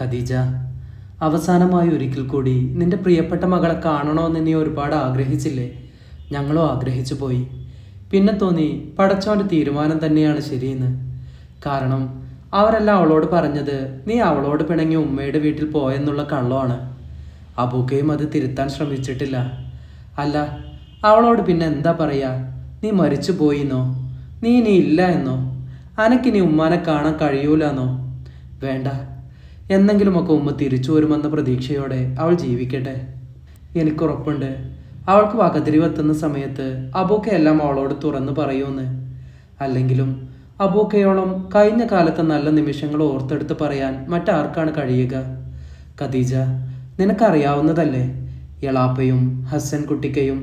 ഖദീജ, അവസാനമായി ഒരിക്കൽ കൂടി നിന്റെ പ്രിയപ്പെട്ട മകളെ കാണണമെന്ന് നീ ഒരുപാട് ആഗ്രഹിച്ചില്ലേ? ഞങ്ങളും ആഗ്രഹിച്ചു പോയി. പിന്നെ തോന്നി പടച്ചോൻ്റെ തീരുമാനം തന്നെയാണ് ശരിയെന്ന്. കാരണം അവരെല്ലാം അവളോട് പറഞ്ഞത് നീ അവളോട് പിണങ്ങി ഉമ്മയുടെ വീട്ടിൽ പോയെന്നുള്ള കള്ളമാണ്. അബൂക്കയും അത് തിരുത്താൻ ശ്രമിച്ചിട്ടില്ല. അല്ല, അവളോട് പിന്നെ എന്താ പറയുക? നീ മരിച്ചു പോയിന്നോ? നീ ഇനി ഇല്ല എന്നോ? അനക്കിനി ഉമ്മാനെ കാണാൻ കഴിയൂലെന്നോ? വേണ്ട, എന്നെങ്കിലുമൊക്കെ ഉമ്മ തിരിച്ചു വരുമെന്ന പ്രതീക്ഷയോടെ അവൾ ജീവിക്കട്ടെ. എനിക്കുറപ്പുണ്ട് അവൾക്ക് വകതിരിവെത്തുന്ന സമയത്ത് അബൂക്ക എല്ലാം അവളോട് തുറന്നു പറയൂന്ന്. അല്ലെങ്കിലും അബൂക്കയോളം കഴിഞ്ഞ കാലത്തെ നല്ല നിമിഷങ്ങൾ ഓർത്തെടുത്ത് പറയാൻ മറ്റാർക്കാണ് കഴിയുക? ഖദീജ, നിനക്കറിയാവുന്നതല്ലേ, എളാപ്പയും ഹസൻ കുട്ടിക്കയും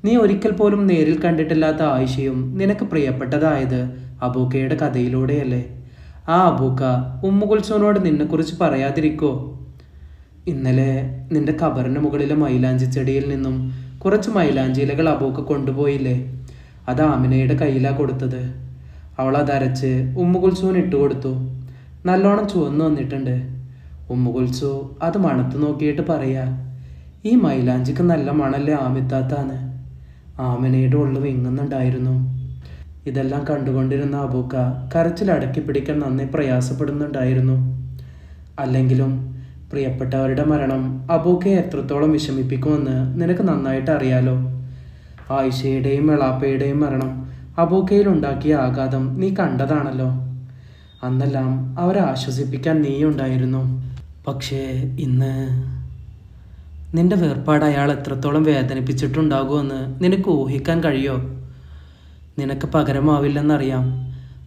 നീ ഒരിക്കൽ പോലും നേരിൽ കണ്ടിട്ടില്ലാത്ത ആയിഷയും നിനക്ക് പ്രിയപ്പെട്ടതായത് അബൂക്കയുടെ കഥയിലൂടെയല്ലേ? ആ അബൂക്ക ഉമ്മുകുൽസോനോട് നിന്നെക്കുറിച്ച് പറയാതിരിക്കോ? ഇന്നലെ നിന്റെ ഖബറിന് മുകളിലെ മൈലാഞ്ചി ചെടിയിൽ നിന്നും കുറച്ച് മൈലാഞ്ചി ഇലകൾ അബൂക്ക കൊണ്ടുപോയില്ലേ? അത് ആമിനയുടെ കയ്യിലാണ് കൊടുത്തത്. അവൾ അതരച്ച് ഉമ്മുകുൽസൂന് ഇട്ടുകൊടുത്തു. നല്ലോണം ചുവന്നു വന്നിട്ടുണ്ട്. ഉമ്മുകുൽസു അത് മണത്ത് നോക്കിയിട്ട് പറയാ, ഈ മൈലാഞ്ചിക്ക് നല്ല മണല്ലേ ആമിത്താത്താന്ന്. ആമിനയുടെ ഉള്ളു വിങ്ങുന്നുണ്ടായിരുന്നു. ഇതെല്ലാം കണ്ടുകൊണ്ടിരുന്ന അബൂക്ക കരച്ചിൽ അടക്കി പിടിക്കാൻ നന്നേ പ്രയാസപ്പെടുന്നുണ്ടായിരുന്നു. അല്ലെങ്കിലും പ്രിയപ്പെട്ടവരുടെ മരണം അബൂക്കയെ എത്രത്തോളം വിഷമിപ്പിക്കുമെന്ന് നിനക്ക് നന്നായിട്ട് അറിയാലോ. ആയിഷയുടെയും എളാപ്പയുടെയും മരണം അബൂക്കയിൽ ഉണ്ടാക്കിയ ആഘാതം നീ കണ്ടതാണല്ലോ. അന്നെല്ലാം അവരെ ആശ്വസിപ്പിക്കാൻ നീ ഉണ്ടായിരുന്നു. പക്ഷേ ഇന്ന് നിന്റെ വേർപാട് അയാൾ എത്രത്തോളം വേദനിപ്പിച്ചിട്ടുണ്ടാകുമെന്ന് നിനക്ക് ഊഹിക്കാൻ കഴിയോ? നിനക്ക് പകരമാവില്ലെന്നറിയാം.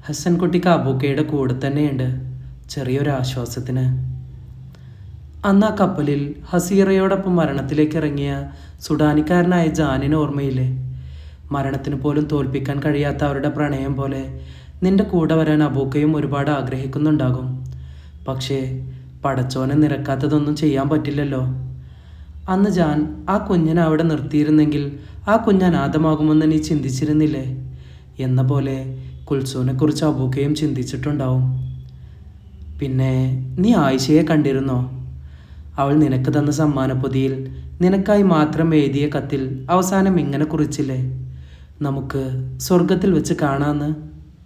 ഹസൻ കുട്ടിക്ക് അബൂക്കയുടെ കൂടെ തന്നെയുണ്ട്, ചെറിയൊരു ആശ്വാസത്തിന്. അന്ന് ആ കപ്പലിൽ ഹസീറയോടൊപ്പം മരണത്തിലേക്ക് ഇറങ്ങിയ സുഡാനിക്കാരനായ ജാനിന് ഓർമ്മയില്ലേ? മരണത്തിന് പോലും തോൽപ്പിക്കാൻ കഴിയാത്ത അവരുടെ പ്രണയം പോലെ നിന്റെ കൂടെ വരാൻ അബൂക്കയും ഒരുപാട് ആഗ്രഹിക്കുന്നുണ്ടാകും. പക്ഷേ പടച്ചോനെ നിരക്കാത്തതൊന്നും ചെയ്യാൻ പറ്റില്ലല്ലോ. അന്ന് ജാൻ ആ കുഞ്ഞിനെ അവിടെ നിർത്തിയിരുന്നെങ്കിൽ ആ കുഞ്ഞ് അനാഥമാകുമെന്ന് നീ ചിന്തിച്ചിരുന്നില്ലേ? എന്ന പോലെ കുൽസൂനെക്കുറിച്ച് അബൂക്കയും ചിന്തിച്ചിട്ടുണ്ടാവും. പിന്നെ നീ ആയിഷയെ കണ്ടിരുന്നോ? അവൾ നിനക്ക് തന്ന സമ്മാനപ്പൊതിയിൽ നിനക്കായി മാത്രം എഴുതിയ കത്തിൽ അവസാനം ഇങ്ങനെ കുറിച്ചില്ലേ, നമുക്ക് സ്വർഗത്തിൽ വെച്ച് കാണാമെന്ന്.